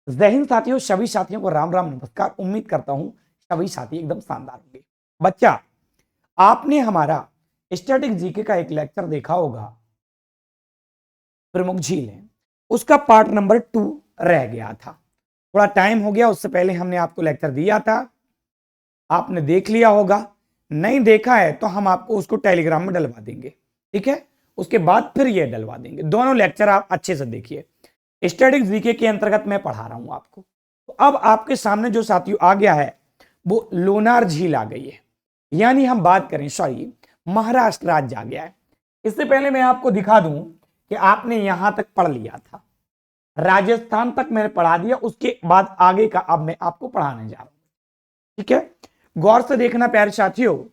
जय हिंद साथियों, सभी साथियों को राम राम नमस्कार। उम्मीद करता हूं सभी साथी एकदम शानदार होंगे। बच्चा, आपने हमारा स्टैटिक जीके का एक लेक्चर देखा होगा, प्रमुख झीलें, उसका पार्ट नंबर 2 रह गया था। थोड़ा टाइम हो गया, उससे पहले हमने आपको लेक्चर दिया था, आपने देख लिया होगा। नहीं देखा है तो हम आपको उसको टेलीग्राम में डलवा देंगे, ठीक है। उसके बाद फिर ये डलवा देंगे। दोनों लेक्चर आप अच्छे से देखिए। स्टैटिक जीके के अंतर्गत मैं पढ़ा रहा हूं आपको। तो अब आपके सामने जो साथियों आ गया है वो लोनार झील आ गई है, यानी हम बात करें, सॉरी, महाराष्ट्र राज्य आ गया है। इससे पहले मैं आपको दिखा दूं कि आपने यहां तक पढ़ लिया था, राजस्थान तक मैंने पढ़ा दिया, उसके बाद आगे का अब मैं आपको पढ़ाने जा रहा हूं, ठीक है। गौर से देखना प्यारे साथियों,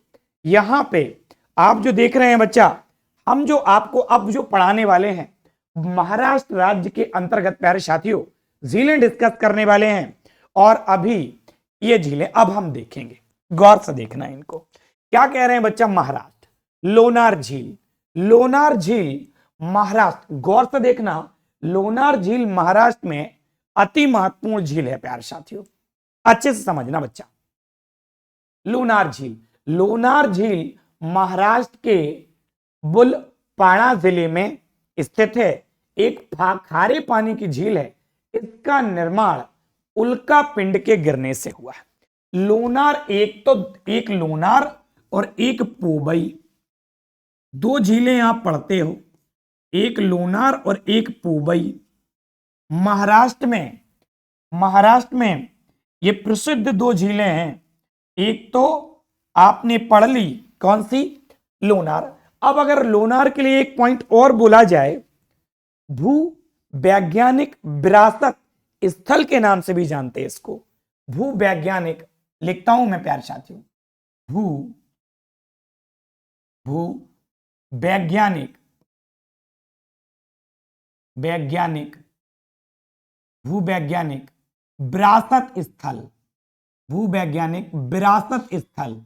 यहां पे आप जो देख रहे हैं बच्चा, हम जो आपको अब जो पढ़ाने वाले हैं महाराष्ट्र राज्य के अंतर्गत प्यारे साथियों झीलें डिस्कस करने वाले हैं। और अभी ये झीलें अब हम देखेंगे, गौर से देखना इनको। क्या कह रहे हैं बच्चा? महाराष्ट्र, लोनार झील। लोनार झील महाराष्ट्र, गौर से देखना, लोनार झील महाराष्ट्र में अति महत्वपूर्ण झील है प्यारे साथियों, अच्छे से समझना बच्चा। लोनार झील, लोनार झील महाराष्ट्र के बुलपाड़ा जिले में स्थित है। एक खारे पानी की झील है। इसका निर्माण उल्का पिंड के गिरने से हुआ है। लोनार, एक लोनार और एक पोबई, दो झीलें आप पढ़ते हो, एक लोनार और एक पोबई। महाराष्ट्र में ये प्रसिद्ध दो झीलें हैं। एक तो आपने पढ़ ली, कौन सी? लोनार। अब अगर लोनार के लिए एक पॉइंट और बोला जाए, भू वैज्ञानिक विरासत स्थल के नाम से भी जानते हैं इसको। भू वैज्ञानिक, लिखता हूं मैं प्यारे साथियों, भू वैज्ञानिक भूवैज्ञानिक विरासत स्थल, भूवैज्ञानिक विरासत स्थल,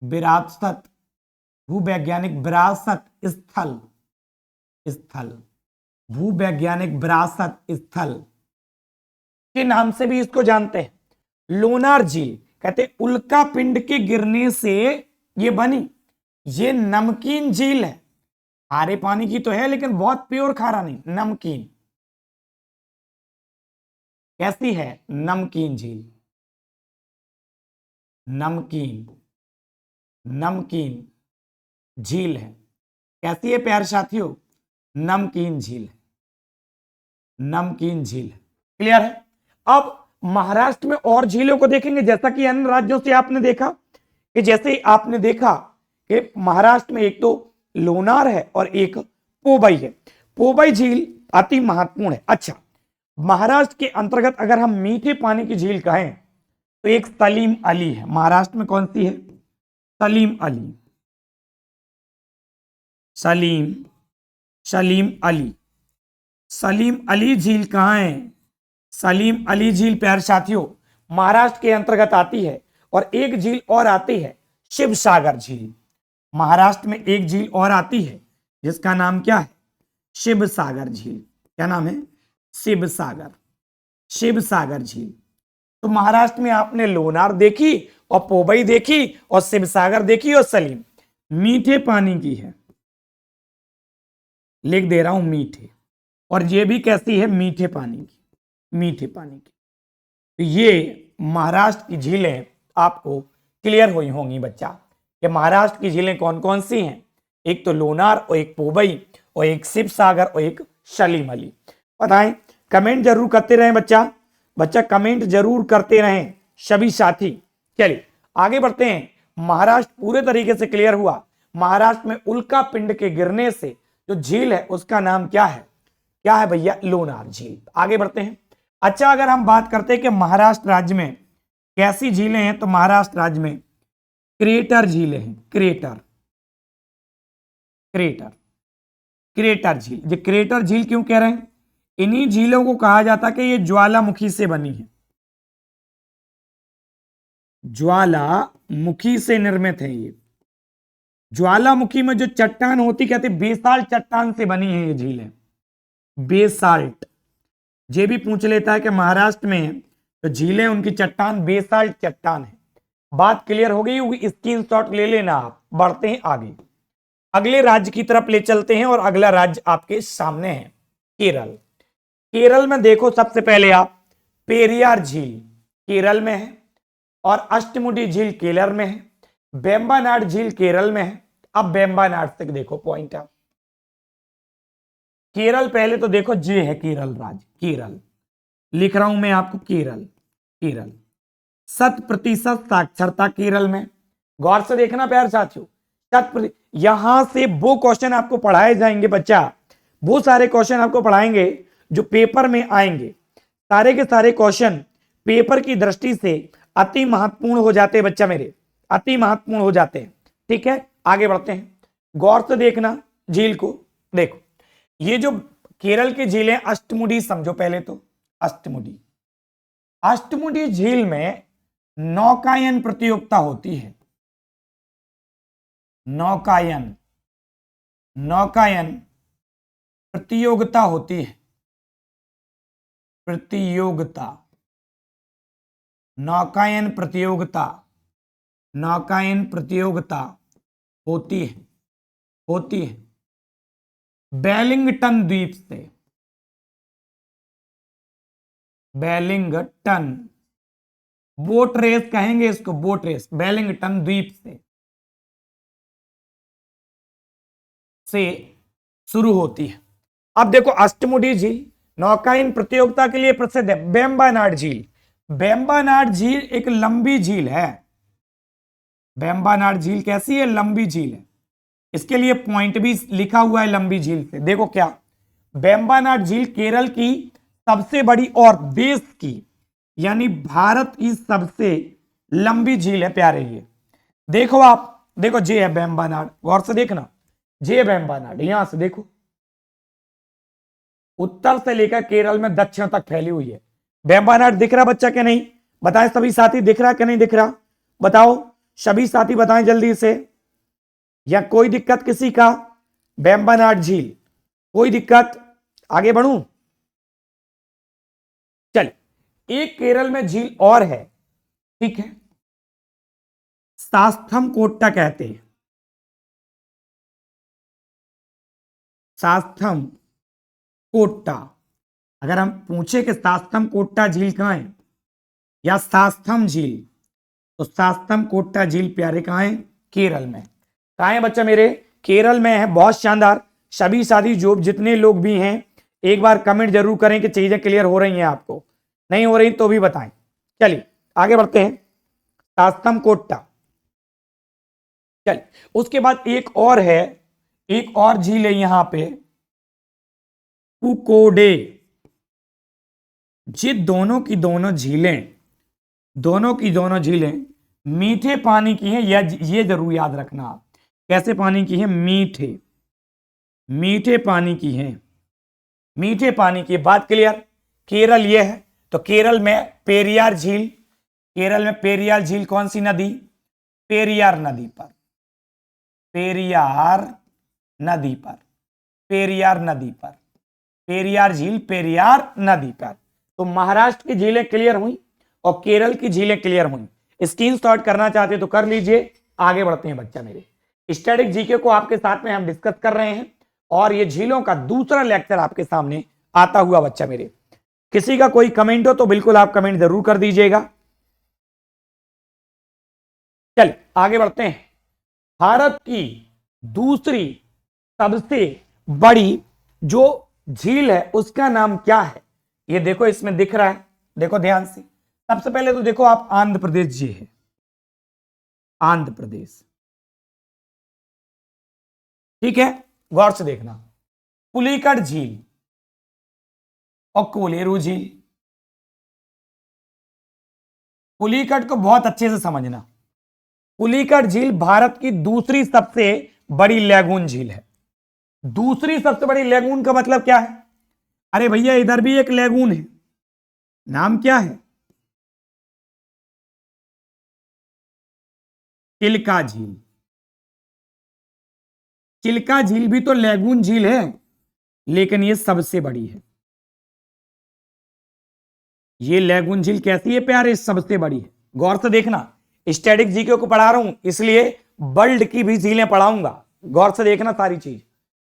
विरासत भूवैज्ञानिक विरासत स्थल, भूवैज्ञानिक विरासत स्थल के नाम से भी इसको जानते हैं। लोनार झील, कहते उल्का पिंड के गिरने से ये बनी। ये नमकीन झील है, खारे पानी की तो है लेकिन बहुत प्योर खारा नहीं, नमकीन। कैसी है? नमकीन झील, नमकीन झील है। कैसी है प्यारे साथियों? नमकीन झील है, नमकीन झील है। क्लियर है? अब महाराष्ट्र में और झीलों को देखेंगे, जैसा कि अन्य राज्यों से आपने देखा कि जैसे आपने देखा कि महाराष्ट्र में एक तो लोनार है और एक पोबई है। पोबई झील अति महत्वपूर्ण है। अच्छा, महाराष्ट्र के अंतर्गत अगर हम मीठे पानी की झील कहें तो एक सलीम अली है। महाराष्ट्र में कौन सी है? सलीम अली, सलीम अली झील कहां है? सलीम अली झील प्यारे साथियों महाराष्ट्र के अंतर्गत आती है। और एक झील और आती है, शिव सागर झील। महाराष्ट्र में एक झील और आती है जिसका नाम क्या है? शिव सागर झील। क्या नाम है? शिव सागर झील। तो महाराष्ट्र में आपने लोनार देखी और पोबई देखी और शिव सागर देखी और सलीम, मीठे पानी की है, लिख दे रहा हूं मीठे। और ये भी कैसी है? मीठे पानी की। तो ये महाराष्ट्र की झीलें आपको क्लियर हुई होंगी बच्चा, कि महाराष्ट्र की झीलें कौन कौन सी हैं। एक तो लोनार और एक पोबई और एक शिव सागर और एक सलीम अली। बताएं, कमेंट जरूर करते रहें बच्चा कमेंट जरूर करते रहें सभी साथी। चलिए आगे बढ़ते हैं। महाराष्ट्र पूरे तरीके से क्लियर हुआ। महाराष्ट्र में उल्का पिंड के गिरने से जो झील है उसका नाम क्या है? क्या है भैया? लोनार झील। आगे बढ़ते हैं। अच्छा, अगर हम बात करते हैं कि महाराष्ट्र राज्य में कैसी झीलें हैं, तो महाराष्ट्र राज्य में क्रेटर झीलें हैं। क्रेटर झील। ये क्रेटर झील क्यों कह रहे हैं? इन्हीं झीलों को कहा जाता है कि ये ज्वालामुखी से बनी है, ज्वालामुखी से निर्मित है। ये ज्वालामुखी में जो चट्टान होती, कहते विशाल चट्टान से बनी है ये झीलें। बेसाल्ट। ये भी पूछ लेता है कि महाराष्ट्र में तो झीलें उनकी चट्टान बेसाल्ट चट्टान है। बात क्लियर हो गई होगी, स्क्रीनशॉट ले लेना आप। बढ़ते हैं आगे, अगले राज्य की तरफ ले चलते हैं और अगला राज्य आपके सामने है केरल। केरल में देखो सबसे पहले आप पेरियार झील केरल में है और अष्टमुडी झील केरल में है, वेम्बनाड झील केरल में है। अब वेम्बनाड तक देखो पॉइंट आप, केरल पहले तो देखो जे है केरल राज्य, केरल लिख रहा हूं मैं आपको, केरल। केरल 100% साक्षरता केरल में। गौर से देखना प्यार साथियों, यहां से वो क्वेश्चन आपको पढ़ाए जाएंगे बच्चा, वो सारे क्वेश्चन आपको पढ़ाएंगे जो पेपर में आएंगे। सारे के सारे क्वेश्चन पेपर की दृष्टि से अति महत्वपूर्ण हो जाते हैं बच्चा मेरे, अति महत्वपूर्ण हो जाते हैं। ठीक है, आगे बढ़ते हैं, गौर से देखना झील को। देखो ये जो केरल की झील है अष्टमुडी समझो पहले तो, अष्टमुडी। अष्टमुडी झील में नौकायन प्रतियोगिता होती है, नौकायन, नौकायन प्रतियोगिता होती है, प्रतियोगिता, नौकायन प्रतियोगिता, नौकायन प्रतियोगिता होती है, होती है वेलिंगटन द्वीप से, वेलिंगटन बोट रेस कहेंगे इसको, बोट रेस वेलिंगटन द्वीप से शुरू होती है। अब देखो अष्टमुडी झील नौकायन प्रतियोगिता के लिए प्रसिद्ध है। वेम्बनाड झील, वेम्बनाड झील एक लंबी झील है, वेम्बनाड झील कैसी है, लंबी झील है। इसके लिए पॉइंट भी लिखा हुआ है लंबी झील से। देखो क्या, वेम्बनाड झील केरल की सबसे बड़ी और देश की यानी भारत की सबसे लंबी झील है प्यारे। ये देखो आप, देखो जे है वेम्बनाड, गौर से देखना, जे वेम्बनाड यहां से देखो उत्तर से लेकर केरल में दक्षिण तक फैली हुई है। वेम्बनाड दिख रहा बच्चा क्या नहीं, बताएं सभी साथी, दिख रहा कि नहीं दिख रहा, बताओ सभी साथी बताएं जल्दी से, या कोई दिक्कत किसी का। वेम्बनाड झील कोई दिक्कत, आगे बढ़ूं, चल एक केरल में झील और है, ठीक है, सास्थम कोट्टा कहते हैं, सास्थम कोट्टा। अगर हम पूछे कि सास्थम कोट्टा झील कहां है या सास्थम झील, तो सास्थम कोट्टा झील प्यारे कहां है, केरल में। कहां है बच्चा मेरे, केरल में है। बहुत शानदार, सभी साथी जो जितने लोग भी हैं एक बार कमेंट जरूर करें कि चीजें क्लियर हो रही हैं आपको, नहीं हो रही तो भी बताएं। चलिए आगे बढ़ते हैं, सास्थम कोट्टा। चलिए उसके बाद एक और है, एक और झील है यहां पे, पुकोडे। ये दोनों की दोनों झीलें, दोनों की दोनों झीलें मीठे पानी की हैं, ये जरूर याद रखना आप, कैसे पानी की है, मीठे, मीठे पानी की है, मीठे पानी की। बात क्लियर, केरल ये है तो केरल में पेरियार झील, केरल में पेरियार झील कौन सी नदी, पेरियार नदी पर, पेरियार नदी पर, पेरियार नदी पर, पेरियार झील पेरियार नदी पर। तो महाराष्ट्र की झीलें क्लियर हुई और केरल की झीलें क्लियर हुई। स्क्रीनशॉट करना चाहते तो कर लीजिए। आगे बढ़ते हैं बच्चा मेरे, स्टैटिक जीके को आपके साथ में हम डिस्कस कर रहे हैं और ये झीलों का दूसरा लेक्चर आपके सामने आता हुआ बच्चा मेरे। किसी का कोई कमेंट हो तो बिल्कुल आप कमेंट जरूर कर दीजिएगा। चल आगे बढ़ते हैं, भारत की दूसरी सबसे बड़ी जो झील है उसका नाम क्या है, ये देखो इसमें दिख रहा है, देखो ध्यान से। सबसे पहले तो देखो आप, आंध्र प्रदेश जी है, आंध्र प्रदेश, ठीक है, गौर से देखना, पुलिकट झील और कोलेरू झील। पुलिकट को बहुत अच्छे से समझना, पुलिकट झील भारत की दूसरी सबसे बड़ी लैगून झील है। दूसरी सबसे बड़ी लैगून का मतलब क्या है, अरे भैया इधर भी एक लैगून है, नाम क्या है, चिल्का झील। चिल्का झील भी तो लैगून झील है, लेकिन ये सबसे बड़ी है। ये लैगून झील कैसी है प्यारे? सबसे बड़ी है। गौर से देखना, स्टैटिक जीके को पढ़ा रहा हूं इसलिए वर्ल्ड की भी झीलें पढ़ाऊंगा, गौर से देखना सारी चीज।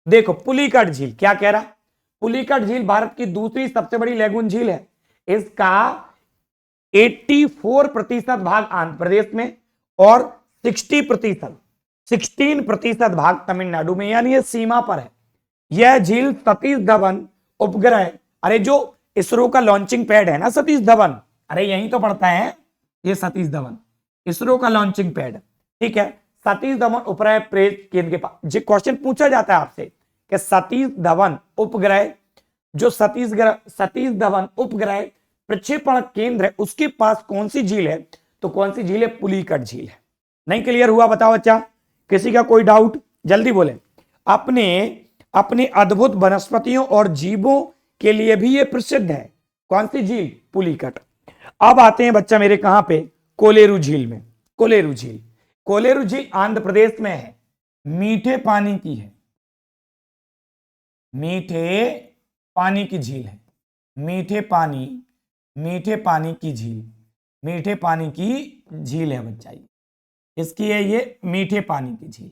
देखो पुलिकट झील क्या कह रहा, पुलिकट झील भारत की दूसरी सबसे बड़ी लैगून झील है। इसका 84% भाग आंध्र प्रदेश में और 16% भाग तमिलनाडु में, यानी ये सीमा पर है। यह झील सतीश धवन उपग्रह, अरे जो इसरो का लॉन्चिंग पैड है ना सतीश धवन, अरे यहीं तो पड़ता है ये सतीश धवन, इसरो का लॉन्चिंग पैड, ठीक है। सतीश धवन उपग्रह केंद्र के पास जो क्वेश्चन पूछा जाता है आपसे कि सतीश धवन उपग्रह, जो सतीश धवन उपग्रह प्रक्षेपण केंद्र है उसके पास कौन सी झील है, तो कौन सी झील है? पुलिकट झील है। नहीं क्लियर हुआ? बताओ बच्चा, किसी का कोई डाउट? जल्दी बोले। अपने अद्भुत वनस्पतियों और जीवों के लिए भी यह प्रसिद्ध है। कौन सी झील? पुलिकट। अब आते हैं बच्चा मेरे कहां पे? कोलेरू झील में। कोलेरू झील, कोलेरू झील आंध्र प्रदेश में है, मीठे पानी की है, मीठे पानी की झील है, मीठे पानी की झील, मीठे पानी की झील है बच्चा, इसकी है ये मीठे पानी की झील।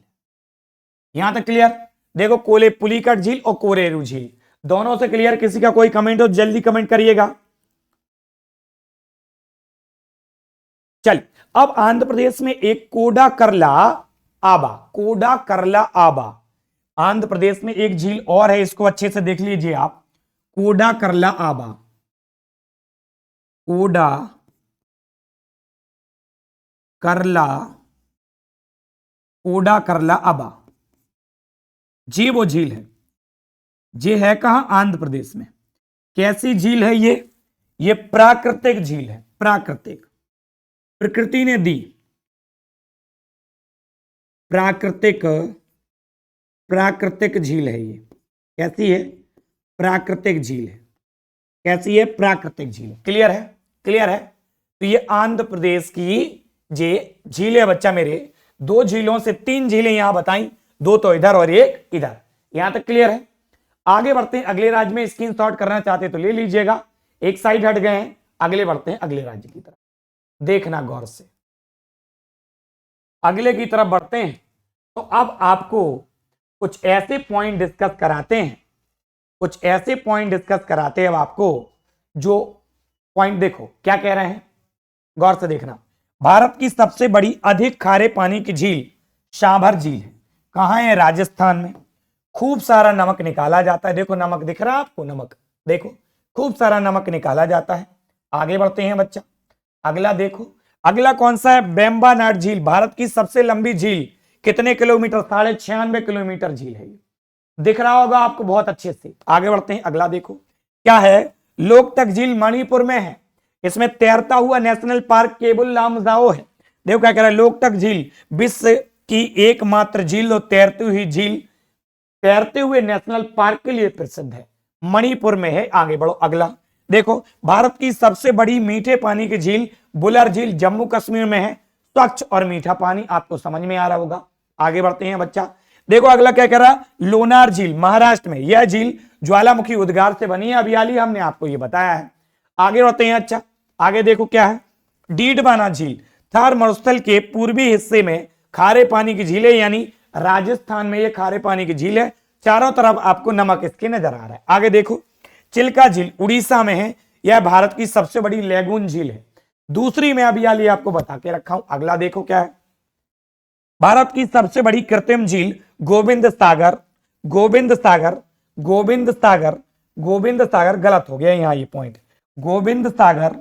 यहां तक क्लियर? देखो पुलिकट झील और कोलेरू झील दोनों से क्लियर? किसी का कोई कमेंट हो जल्दी कमेंट करिएगा। चल, अब आंध्र प्रदेश में एक कोडा करला आबा, आंध्र प्रदेश में एक झील और है, इसको अच्छे से देख लीजिए आप। कोडा करला आबा, कोडा करला आबा, जी वो झील है। ये है कहां? आंध्र प्रदेश में। कैसी झील है ये प्राकृतिक झील है, प्राकृतिक, प्रकृति ने दी, प्राकृतिक झील है ये। कैसी है? प्राकृतिक झील है। कैसी है? प्राकृतिक झील। क्लियर है? क्लियर है? तो ये आंध्र प्रदेश की ये झील है बच्चा मेरे, 2 झीलों से 3 झीलें यहां बताई, 2 तो इधर और 1 इधर। यहां तक क्लियर है? आगे बढ़ते हैं अगले राज्य में, स्क्रीनशॉट करना चाहते तो ले लीजिएगा, एक साइड हट गए हैं, अगले बढ़ते हैं अगले राज्य की तरफ। देखना गौर से, अगले की तरफ बढ़ते हैं। तो अब आपको कुछ ऐसे पॉइंट डिस्कस कराते हैं, अब आपको जो पॉइंट, देखो क्या कह रहे हैं, गौर से देखना। भारत की सबसे बड़ी अधिक खारे पानी की झील शांभर झील है। कहां है? राजस्थान में। खूब सारा नमक निकाला जाता है, देखो नमक दिख रहा है आपको, नमक देखो, खूब सारा नमक निकाला जाता है। आगे बढ़ते हैं बच्चा, अगला देखो, अगला कौन सा है? बेम्बानाड झील, भारत की सबसे लंबी झील, कितने किलोमीटर? 96.5 किलोमीटर झील है, दिख रहा होगा आपको बहुत अच्छे से। आगे बढ़ते हैं, अगला देखो क्या है? लोकटक झील मणिपुर में है, इसमें तैरता हुआ नेशनल पार्क केबुल लामजाओ है। देखो क्या कह रहा है? लोकटक झील विश्व की एकमात्र झील और तैरती हुई झील, तैरते हुए नेशनल पार्क के लिए प्रसिद्ध है, मणिपुर में है। आगे बढ़ो, अगला देखो, भारत की सबसे बड़ी मीठे पानी की झील बुलर झील जम्मू कश्मीर में है, स्वच्छ और मीठा पानी, आपको समझ में आ रहा होगा। आगे बढ़ते हैं बच्चा, देखो अगला क्या कह रहा है? लोनार झील महाराष्ट्र में, यह झील ज्वालामुखी उद्गार से बनी है, अभी हाल ही हमने आपको यह बताया है। आगे बढ़ते हैं, अच्छा आगे देखो क्या है? डीडवाना झील थार मरुस्थल के पूर्वी हिस्से में खारे पानी की झील है, यानी राजस्थान में यह खारे पानी की झील है, चारों तरफ आपको नमक इसके नजर आ रहा है। आगे देखो, चिल्का झील उड़ीसा में है, यह भारत की सबसे बड़ी लैगून झील है, दूसरी में अभी हाल ही आपको बता के रखा हूं। अगला देखो क्या है? भारत की सबसे बड़ी कृत्रिम झील गोविंद सागर, गलत हो गया यहां ये पॉइंट, गोविंद सागर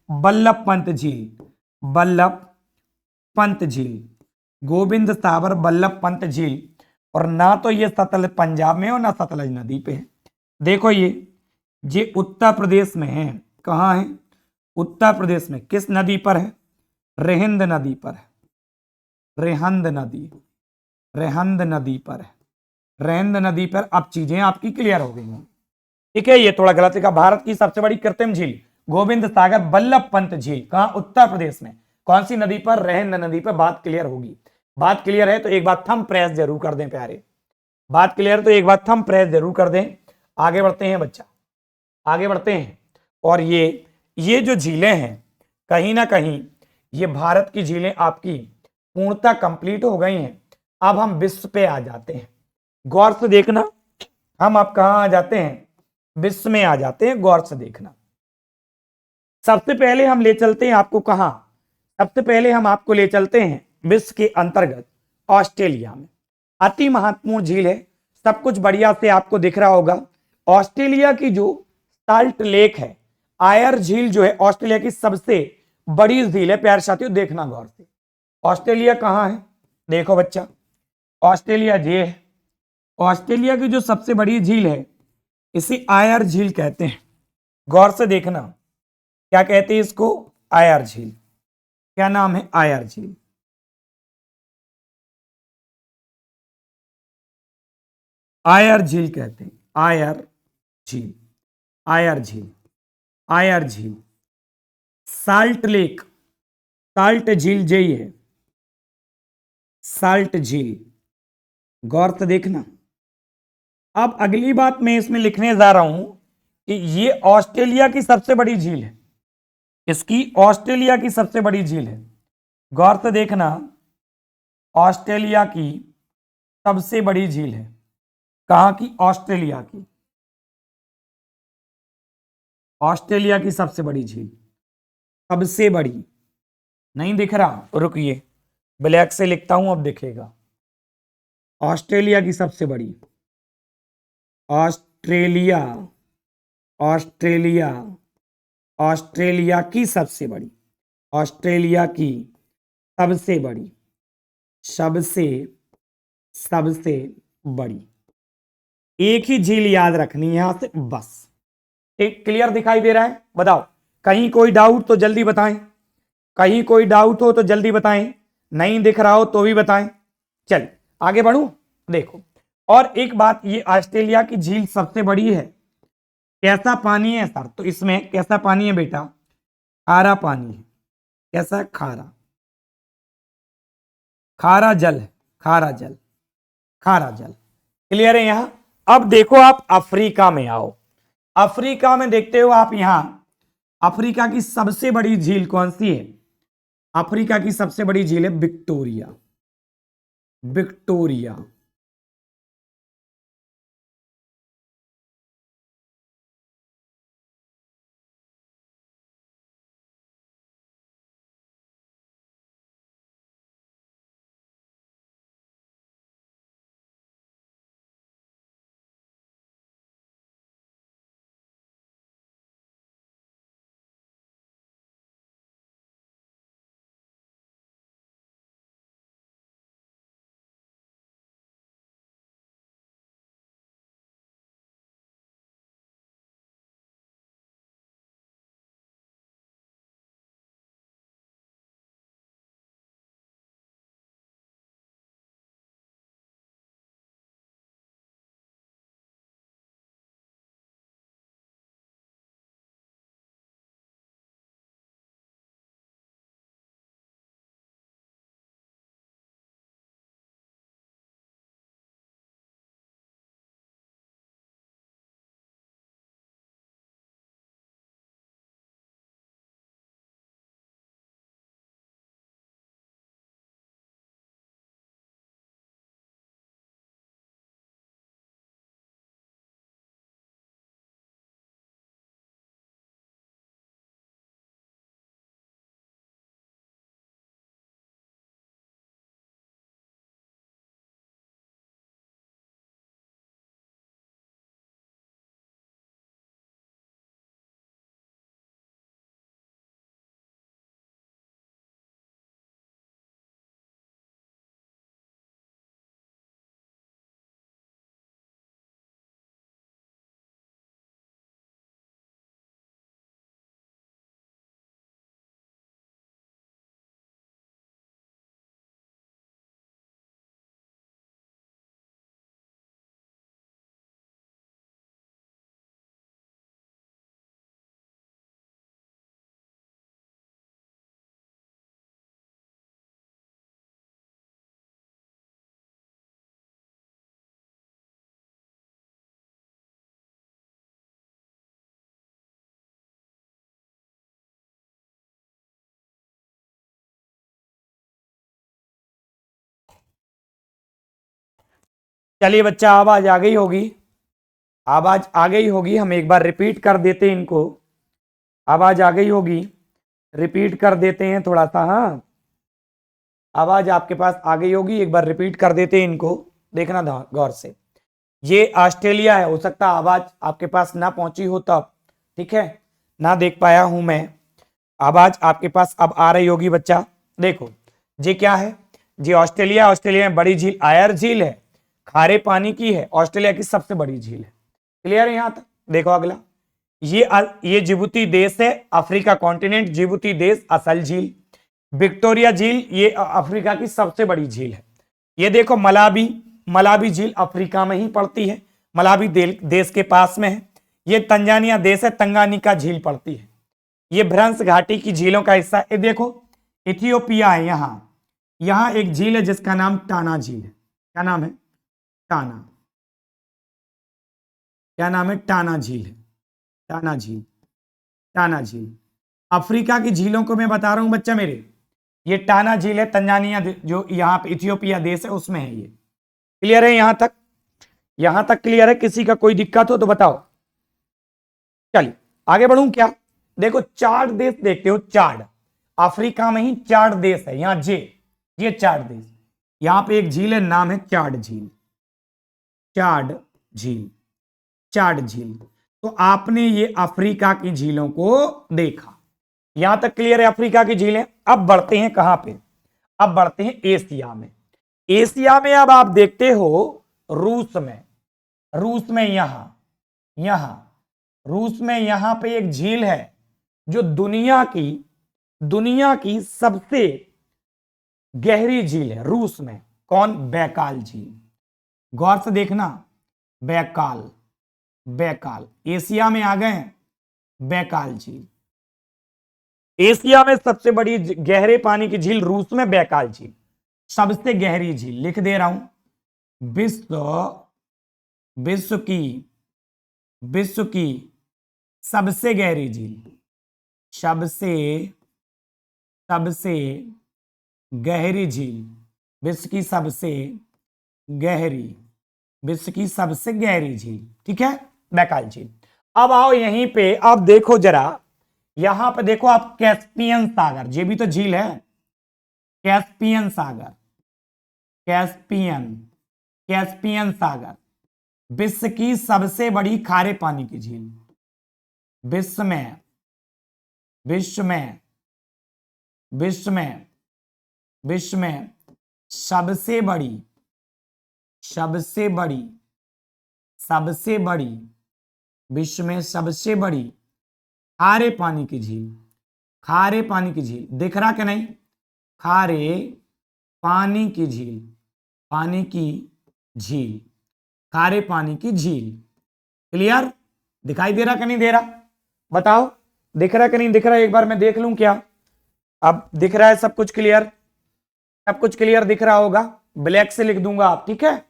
बल्लभ पंत झील, गोविंद सागर बल्लभ पंत झील, और ना तो ये सतलज पंजाब में हो ना सतलज नदी पे है। देखो ये उत्तर प्रदेश में है, कहां है? उत्तर प्रदेश में। किस नदी पर है? रेहंद नदी पर है, रेहंद नदी पर है, रेहंद नदी पर। अब चीजें आपकी क्लियर हो गई हैं, ठीक है? ये थोड़ा गलत लिखा, भारत की सबसे बड़ी कृत्रिम झील गोविंद सागर बल्लभ पंत झील, कहां? उत्तर प्रदेश में। कौन सी नदी पर? रेहंद नदी पर। बात क्लियर होगी, बात क्लियर है तो एक बार थंब प्रेस जरूर कर दें प्यारे, बात क्लियर तो एक बार थंब प्रेस जरूर कर दें। आगे बढ़ते हैं बच्चा, आगे बढ़ते हैं। और ये जो झीलें हैं कहीं ना कहीं ये भारत की झीलें आपकी पूर्णतः कंप्लीट हो गई हैं। अब हम विश्व पे आ जाते हैं, गौर से देखना। हम अब कहां आ जाते हैं, विश्व में आ जाते हैं, गौर से देखना। सबसे पहले हम ले चलते हैं आपको कहां, सबसे पहले हम आपको ले चलते हैं विश्व के अंतर्गत ऑस्ट्रेलिया में। अति महत्वपूर्ण झील है, सब कुछ बढ़िया से आपको दिख रहा होगा। ऑस्ट्रेलिया की जो साल्ट लेक है, आयर झील जो है ऑस्ट्रेलिया की सबसे बड़ी झील है। प्यारे साथियों देखना गौर से, ऑस्ट्रेलिया कहां है, देखो बच्चा, ऑस्ट्रेलिया ये है। ऑस्ट्रेलिया की जो सबसे बड़ी झील है इसे आयर झील कहते हैं। गौर से देखना, क्या कहते हैं इसको, आयर झील। क्या नाम है, आयर झील। आयर झील कहते हैं, आयर झील, आयर झील, आयर झील। साल्ट लेक, साल्ट झील यही है, साल्ट झील। गौर से देखना। अब अगली बात मैं इसमें लिखने जा रहा हूं कि ये ऑस्ट्रेलिया की सबसे बड़ी झील है, इसकी ऑस्ट्रेलिया की सबसे बड़ी झील है। गौर से देखना, ऑस्ट्रेलिया की सबसे बड़ी झील है। कहां की, ऑस्ट्रेलिया की, ऑस्ट्रेलिया की सबसे बड़ी झील, सबसे बड़ी। नहीं दिख रहा, रुकिए ब्लैक से लिखता हूं, अब दिखेगा। ऑस्ट्रेलिया की सबसे बड़ी, ऑस्ट्रेलिया, ऑस्ट्रेलिया, ऑस्ट्रेलिया की सबसे बड़ी, ऑस्ट्रेलिया की सबसे बड़ी, सबसे सबसे बड़ी। एक ही झील याद रखनी है यहां से बस। एक क्लियर दिखाई दे रहा है, बताओ कहीं कोई डाउट तो जल्दी बताएं, कहीं कोई डाउट हो तो जल्दी बताएं, नहीं दिख रहा हो तो भी बताएं। चल आगे बढ़ूं, देखो। और एक बात, ये ऑस्ट्रेलिया की झील सबसे बड़ी है। कैसा पानी है सर, तो इसमें कैसा पानी है बेटा, खारा पानी है। कैसा, खारा, खारा जल है, खारा जल, खारा जल। क्लियर है यहां। अब देखो आप अफ्रीका में आओ, अफ्रीका में देखते हो आप यहां, अफ्रीका की सबसे बड़ी झील कौन सी है, अफ्रीका की सबसे बड़ी झील है विक्टोरिया, विक्टोरिया। चलिए बच्चा, आवाज आ गई होगी, आवाज आ गई होगी, हम एक बार रिपीट कर देते हैं इनको। आवाज आ गई होगी, रिपीट कर देते हैं थोड़ा सा। हाँ, आवाज आपके पास आ गई होगी, एक बार रिपीट कर देते हैं इनको, देखना गौर से। ये ऑस्ट्रेलिया है, हो सकता आवाज आपके पास ना पहुंची हो तब, ठीक है, ना देख पाया हूं मैं। आवाज आपके पास अब आ रही होगी बच्चा। देखो ये क्या है, ये ऑस्ट्रेलिया, ऑस्ट्रेलिया में बड़ी झील आयर झील है, खारे पानी की है, ऑस्ट्रेलिया की सबसे बड़ी झील है। क्लियर है यहां तक? देखो अगला, ये जिबूती देश है, अफ्रीका कॉन्टिनेंट, जिबूती देश, असल झील। विक्टोरिया झील ये अफ्रीका की सबसे बड़ी झील है। ये देखो मलावी, मलावी झील अफ्रीका में ही पड़ती है, मलावी देश के पास में है। ये तंजानिया देश है, तंगानिका झील पड़ती है। ये भ्रंश घाटी की झीलों का हिस्सा है। देखो इथियोपिया है, यहां एक झील है जिसका नाम टाना झील है। क्या नाम है? टाना। क्या नाम है? टाना झील है, टाना झील, टाना झील। अफ्रीका की झीलों को मैं बता रहा हूं बच्चा मेरे, ये टाना झील है, तंजानिया जो यहाँ पे इथियोपिया देश है उसमें है ये। क्लियर है यहां तक? यहां तक क्लियर है? किसी का कोई दिक्कत हो तो बताओ। चलिए आगे बढ़ूं क्या? देखो चार देश देखते हो, चार, अफ्रीका में ही चार देश है यहां, ये चार देश। यहां पे एक झील है, नाम है चाड झील, चाड झील, चाड झील। तो आपने ये अफ्रीका की झीलों को देखा, यहां तक क्लियर है अफ्रीका की झीलें। अब बढ़ते हैं कहां पे? अब बढ़ते हैं एशिया में। एशिया में अब आप देखते हो रूस में, रूस में यहां रूस में यहां पे एक झील है जो दुनिया की सबसे गहरी झील है रूस में। कौन? बैकाल झील। गौर से देखना, बैकाल, बैकाल एशिया में आ गए, बैकाल झील। एशिया में सबसे बड़ी गहरे पानी की झील रूस में बैकाल झील, सबसे गहरी झील। लिख दे रहा हूं, विश्व की सबसे गहरी झील, सबसे गहरी झील, विश्व की सबसे गहरी झील, ठीक है, बैकाल झील। अब आओ यहीं पे, अब देखो जरा, यहां पे देखो आप, कैस्पियन सागर, ये भी तो झील है, कैस्पियन सागर, कैस्पियन सागर, विश्व की सबसे बड़ी खारे पानी की झील, विश्व में सबसे बड़ी विश्व में सबसे बड़ी खारे पानी की झील, खारे पानी की झील, दिख रहा कि नहीं? खारे पानी की झील, खारे पानी की झील। क्लियर? दिखाई दे रहा कि नहीं दे रहा? बताओ, दिख रहा कि नहीं दिख रहा? एक बार मैं देख लूं क्या? अब दिख रहा है सब कुछ क्लियर? सब कुछ क्लियर दिख रहा होगा। ब्लैक से लिख दूंगा आप, ठीक है,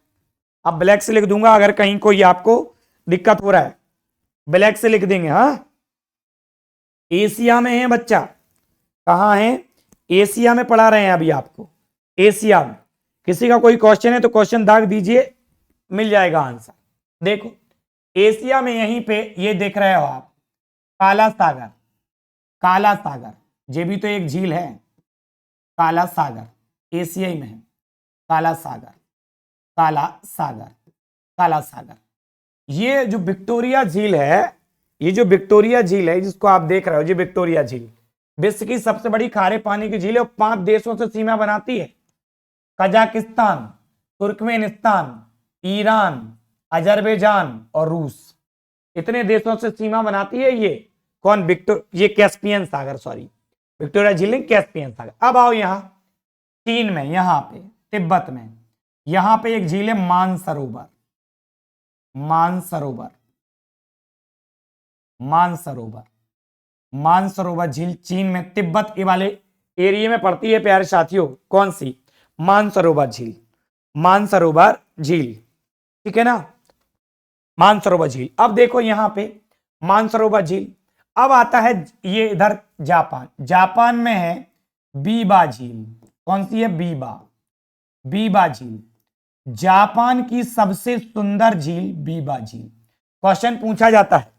अब ब्लैक से लिख दूंगा, अगर कहीं कोई आपको दिक्कत हो रहा है ब्लैक से लिख देंगे। हाँ, एशिया में है बच्चा, कहां है? एशिया में पढ़ा रहे हैं अभी आपको, एशिया में। किसी का कोई क्वेश्चन है तो क्वेश्चन दाग दीजिए, मिल जाएगा आंसर। देखो एशिया में यहीं पे ये देख रहे हो आप, काला सागर, काला सागर, ये भी तो एक झील है, काला सागर एशिया में है, काला सागर, काला सागर, काला सागर। ये जो विक्टोरिया झील है, ये जो विक्टोरिया झील है जिसको आप देख रहे हो, ये विक्टोरिया झील विश्व की सबसे बड़ी खारे पानी की झील है और 5 देशों से सीमा बनाती है, कजाकिस्तान, तुर्कमेनिस्तान, ईरान, अजरबैजान और रूस। इतने देशों से सीमा बनाती है ये। कौन? ये कैस्पियन सागर, सॉरी विक्टोरिया झील नहीं, कैस्पियन सागर। अब आओ यहां चीन में, यहां पे तिब्बत में, यहां पे एक झील है मानसरोवर, मानसरोवर, मानसरोवर, मानसरोवर झील चीन में तिब्बत के वाले एरिया में पड़ती है प्यारे साथियों। कौन सी? मानसरोवर झील, मानसरोवर झील, ठीक है ना, मानसरोवर झील। अब देखो यहां पे मानसरोवर झील। अब आता है ये इधर जापान, जापान में है बीबा झील। कौन सी है? बीबा, बीबा झील, जापान की सबसे सुंदर झील बीबा झील। क्वेश्चन पूछा जाता है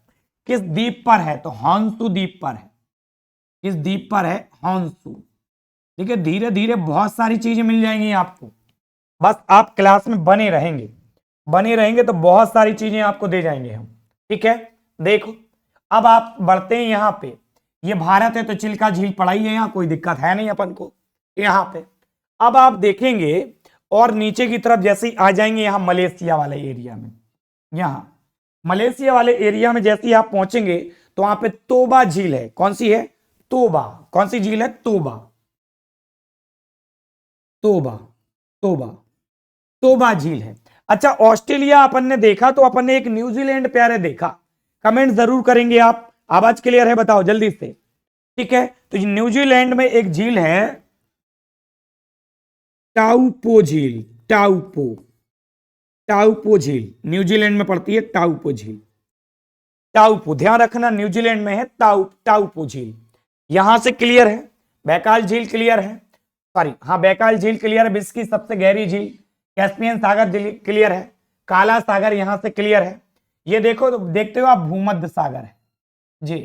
किस द्वीप पर है, तो हॉन्शू द्वीप पर है। किस द्वीप पर है, हॉन्शू। देखिए धीरे धीरे बहुत सारी चीजें मिल जाएंगी आपको, बस आप क्लास में बने रहेंगे, बने रहेंगे तो बहुत सारी चीजें आपको दे जाएंगे हम। ठीक है, देखो अब आप बढ़ते हैं यहां पे, ये भारत है तो चिल्का झील पढ़ाई है, यहां कोई दिक्कत है नहीं अपन को यहां पे। अब आप देखेंगे और नीचे की तरफ जैसे ही आ जाएंगे यहां मलेशिया वाले एरिया में, यहां मलेशिया वाले एरिया में जैसे ही आप पहुंचेंगे तो वहां पे तोबा झील है। कौन सी है, तोबा। कौन सी झील है, तोबा। तोबा, तोबा, तोबा झील है। अच्छा ऑस्ट्रेलिया अपन ने देखा तो अपन ने एक न्यूजीलैंड प्यारे देखा, कमेंट जरूर करेंगे आप। आवाज क्लियर है, बताओ जल्दी से। ठीक है, तो न्यूजीलैंड में एक झील है टाउपो झील। टाउपो, टाउपो झील न्यूजीलैंड में पड़ती है, टाउपो झील। टाउपो ध्यान रखना न्यूजीलैंड में है, टाउपो झील। यहां से क्लियर है, बैकाल झील क्लियर है, सॉरी हाँ बैकाल झील क्लियर है, विश्व की सबसे गहरी झील। कैस्पियन सागर क्लियर है, काला सागर यहां से क्लियर है। ये देखो तो देखते हो आप भूमध्य सागर है जी,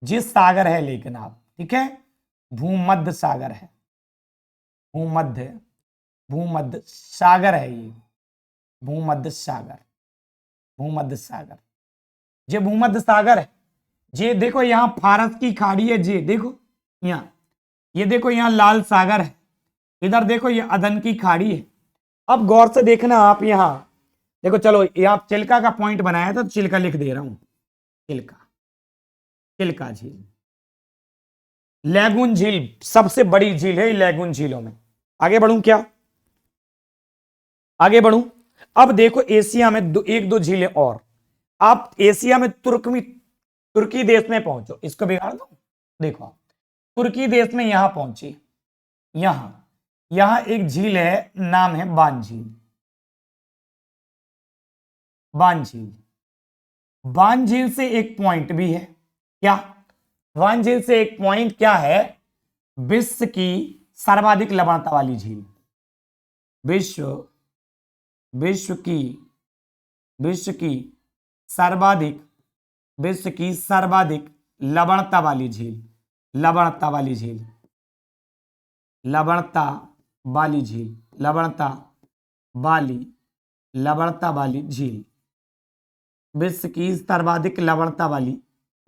जिस सागर है लेकिन आप, ठीक है भूमध्य सागर है, भूमध्य, भूमध्य सागर है ये, भूमध्य सागर, भूमध्य सागर, ये भूमध्य सागर है। ये देखो यहां फारस की खाड़ी है, ये देखो यहां, ये देखो यहां लाल सागर है, इधर देखो ये अदन की खाड़ी है। अब गौर से देखना आप यहां देखो, चलो यहां चिल्का का पॉइंट बनाया था तो चिल्का लिख दे रहा हूं, चिल्का, चिल्का झील। लैगून झील सबसे बड़ी झील है लैगून झीलों में। आगे बढ़ूं क्या, आगे बढ़ूं। अब देखो एशिया में एक दो झीलें और, आप एशिया में तुर्की देश में पहुंचो, इसको बिगाड़ दो। देखो तुर्की देश में यहां पहुंची, यहां यहां एक झील है, नाम है बान झील। बान झील, बान झील से एक पॉइंट भी है, क्या बान झील से एक पॉइंट क्या है, विश्व की सर्वाधिक लवणता वाली झील। विश्व, विश्व की, विश्व की सर्वाधिक, विश्व की सर्वाधिक लवणता वाली झील, लवणता वाली झील, लवणता वाली झील, लवणता वाली, लवणता वाली झील, विश्व की सर्वाधिक लवणता वाली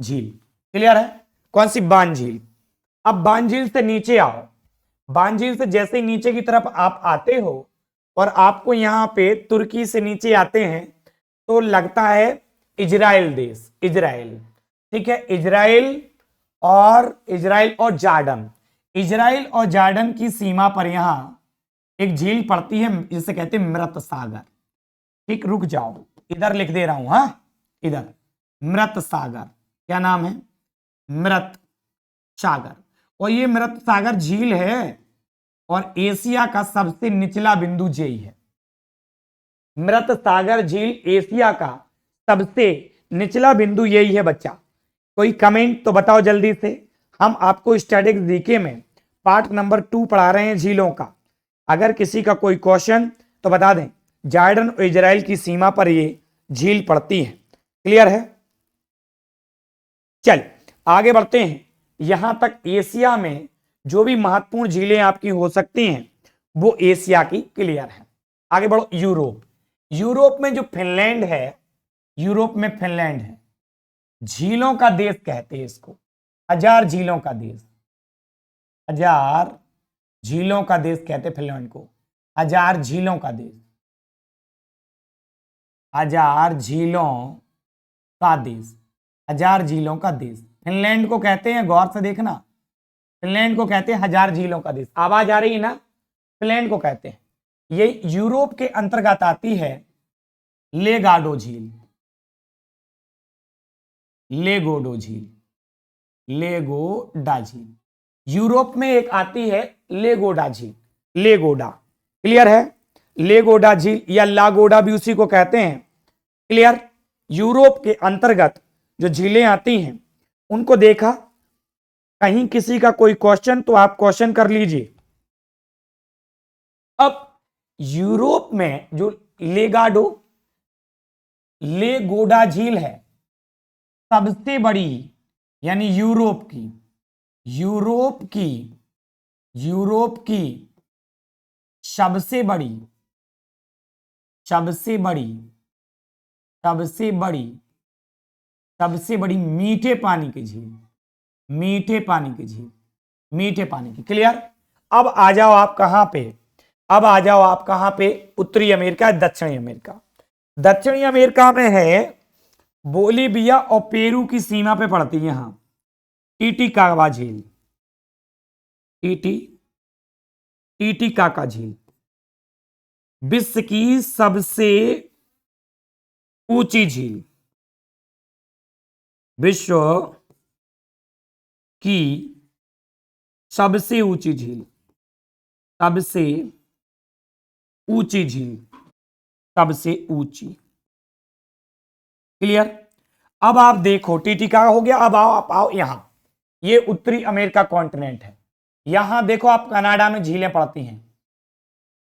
झील। क्लियर है, कौन सी, बान झील। अब बान झील से नीचे आओ, बान झील से जैसे ही नीचे की तरफ आप आते हो और आपको यहां पे तुर्की से नीचे आते हैं तो लगता है इजराइल देश, इजराइल। ठीक है, इजराइल और जॉर्डन, इजराइल और जॉर्डन की सीमा पर यहां एक झील पड़ती है जिसे कहते हैं मृत सागर। ठीक, रुक जाओ, इधर लिख दे रहा हूं, हाँ इधर मृत सागर, क्या नाम है, मृत सागर। और ये मृत सागर झील है और एशिया का सबसे निचला बिंदु यही है। मृत सागर झील एशिया का सबसे निचला बिंदु यही है बच्चा। कोई कमेंट तो बताओ जल्दी से। हम आपको स्टैटिक्स जीके में पार्ट नंबर 2 पढ़ा रहे हैं झीलों का, अगर किसी का कोई क्वेश्चन तो बता दें। जॉर्डन और इजराइल की सीमा पर ये झील पड़ती है। क्लियर है, चल आगे बढ़ते हैं। यहां तक एशिया में जो भी महत्वपूर्ण झीलें आपकी हो सकती हैं वो एशिया की क्लियर है। आगे बढ़ो, यूरोप, यूरोप में जो फिनलैंड है, यूरोप में फिनलैंड है, झीलों का देश कहते हैं इसको, हजार झीलों का देश, हजार झीलों का देश कहते हैं फिनलैंड को, हजार झीलों का देश, हजार झीलों का देश, हजार झीलों का देश फिनलैंड को कहते हैं। गौर से देखना, फिनलैंड को कहते हैं हजार झीलों का देश। आवाज आ रही है ना, फिनलैंड को कहते हैं। ये यूरोप के अंतर्गत आती है लेगाडो झील, लेगोडो झील, लेगोडा झील। यूरोप में एक आती है लेगोडा झील, लेगोडा। क्लियर है, लेगोडा झील या लागोडा भी उसी को कहते हैं। क्लियर, यूरोप के अंतर्गत जो झीलें आती हैं उनको देखा। कहीं किसी का कोई क्वेश्चन तो आप क्वेश्चन कर लीजिए। अब यूरोप में जो लेगोडा झील है सबसे बड़ी, यानी यूरोप की सबसे बड़ी मीठे पानी की झील, मीठे पानी की। क्लियर। अब आ जाओ आप कहां पे, उत्तरी अमेरिका, दक्षिणी अमेरिका। दक्षिणी अमेरिका में है बोलीविया और पेरू की सीमा पे पड़ती है यहां टीटीकाका झील, टीटीकाका झील विश्व की सबसे ऊंची झील, विश्व की सबसे ऊंची झील, सबसे ऊंची। क्लियर। अब आप देखो टीटीकाका हो गया। अब आप आओ यहां, ये उत्तरी अमेरिका कॉन्टिनेंट है। यहां देखो आप कनाडा में झीलें पड़ती हैं।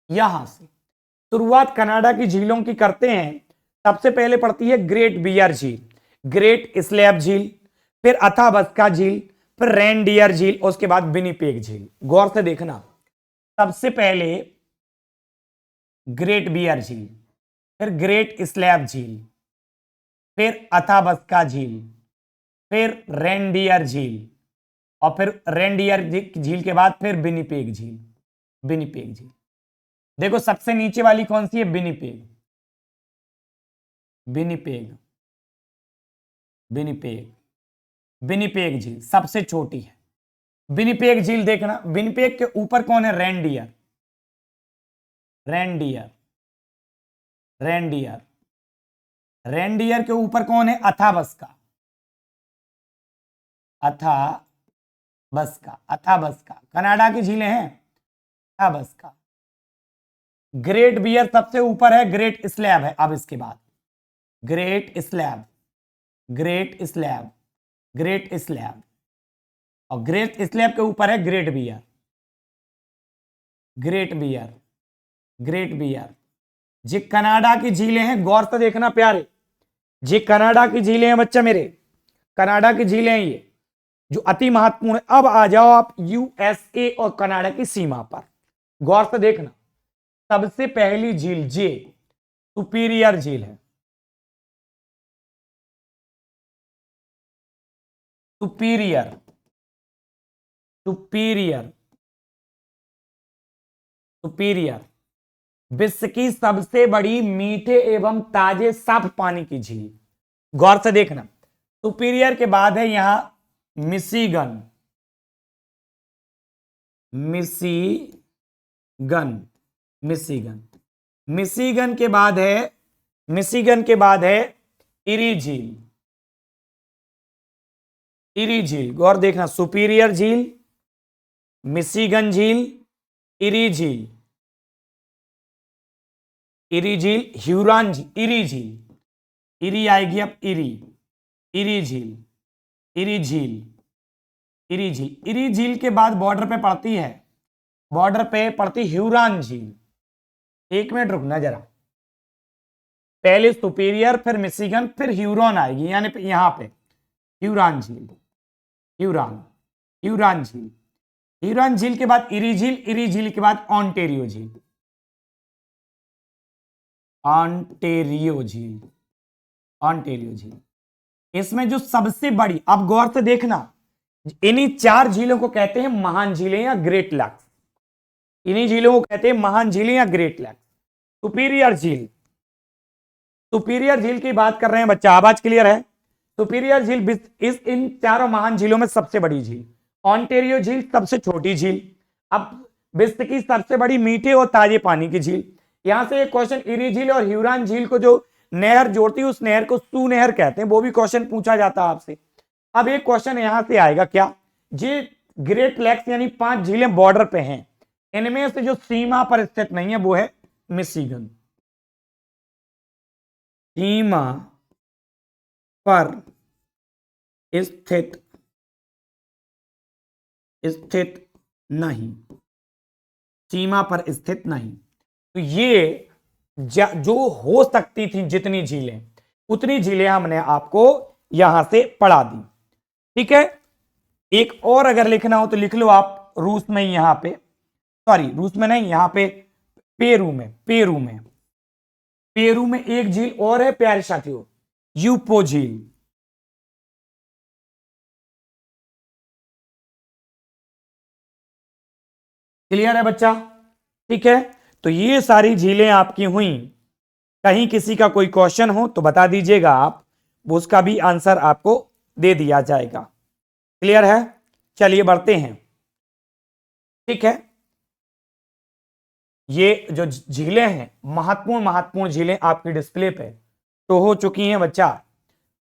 यहां से शुरुआत कनाडा की झीलों की करते हैं। सबसे पहले पड़ती है ग्रेट बियर झील, ग्रेट स्लैब झील, फिर अथाबस्का झील, फिर रेनडियर झील, उसके बाद विनिपेग झील। गौर से देखना, सबसे पहले ग्रेट बियर झील, फिर ग्रेट स्लैब झील, फिर अथाबस्का झील, फिर रेनडियर झील, और फिर रेनडियर झील के बाद फिर विनिपेग झील। देखो सबसे नीचे वाली कौन सी है? विनिपेग झील सबसे छोटी है। विनिपेग झील देखना, विनिपेग के ऊपर कौन है? रेनडियर के ऊपर कौन है? अथाबस्का कनाडा की झीलें हैं। अथाबस्का। ग्रेट बियर सबसे ऊपर है, ग्रेट स्लैब है। अब इसके बाद ग्रेट स्लैब, और ग्रेट स्लैब के ऊपर है ग्रेट बियर। जी कनाडा की झीलें हैं। गौर से देखना प्यारे, जी कनाडा की झीलें हैं बच्चा मेरे, कनाडा की झीलें हैं ये जो अति महत्वपूर्ण है। अब आ जाओ आप यूएसए और कनाडा की सीमा पर। गौर से देखना, सबसे पहली झील जे सुपीरियर झील है। सुपीरियर विश्व की सबसे बड़ी मीठे एवं ताजे साफ पानी की झील। गौर से देखना, सुपीरियर के बाद है यहां मिशिगन के बाद है इरी झील। गौर देखना, सुपीरियर झील, मिशिगन झील, इरी झील, ह्यूरॉन झील, इरी आएगी अब इरी झील के बाद बॉर्डर पे पड़ती ह्यूरॉन झील। एक मिनट रुकना जरा, पहले सुपीरियर, फिर मिशिगन, फिर ह्यूरॉन आएगी, यानी यहां पे ह्यूरॉन झील के बाद इरी झील के बाद ऑन्टेरियो झील। इसमें जो सबसे बड़ी, अब गौर से देखना, इन्हीं 4 झीलों को कहते हैं महान झीलें या ग्रेट लैक्स। सुपीरियर झील की बात कर रहे हैं बच्चा, आवाज क्लियर है? सुपीरियर झील इन चारों महान झीलों में सबसे बड़ी झील। ऑन्टेरियो झील सबसे छोटी झील। अब विश्व की सबसे बड़ी मीठे और ताजे पानी की झील। यहां से एक क्वेश्चन, इरी झील और ह्यूरॉन झील को जो नहर जोड़ती है उस नहर को सू नहर कहते हैं, वो भी क्वेश्चन पूछा जाता है आपसे। अब एक क्वेश्चन यहां से आएगा, क्या ये ग्रेट लैक्स यानी 5 झीलें बॉर्डर पे हैं, इनमें से जो सीमा पर स्थित नहीं है वो है मिशिगन। सीमा पर स्थित नहीं, सीमा पर स्थित नहीं। तो ये जो हो सकती थी जितनी झीलें, उतनी झीलें हमने आपको यहां से पढ़ा दी। ठीक है, एक और अगर लिखना हो तो लिख लो आप रूस में, यहां पे, सॉरी रूस में नहीं, यहां पे पेरू में, पेरू में एक झील और है प्यारे साथियों, यूपो झील। क्लियर है बच्चा? ठीक है, तो ये सारी झीलें आपकी हुई। कहीं किसी का कोई क्वेश्चन हो तो बता दीजिएगा आप, उसका भी आंसर आपको दे दिया जाएगा। क्लियर है? चलिए बढ़ते हैं। ठीक है, ये जो झीलें हैं, महत्वपूर्ण झीलें आपकी डिस्प्ले पे तो हो चुकी हैं बच्चा।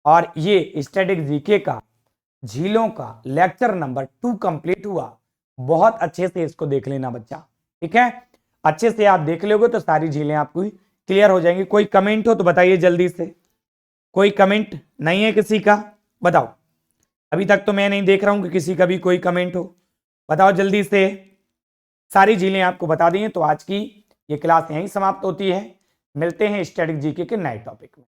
और ये स्टैटिक जीके का झीलों का लेक्चर नंबर 2 कंप्लीट हुआ। बहुत अच्छे से इसको देख लेना बच्चा। ठीक है, अच्छे से आप देख लोगे तो सारी झीलें आपको क्लियर हो जाएंगी। कोई कमेंट हो तो बताइए जल्दी से। कोई कमेंट नहीं है किसी का? बताओ, अभी तक तो मैं नहीं देख रहा हूं कि किसी का भी कोई कमेंट हो। बताओ जल्दी से। सारी झीलें आपको बता दी हैं। तो आज की ये क्लास यहीं समाप्त होती है। मिलते हैं स्टैटिक जीके के नए टॉपिक में।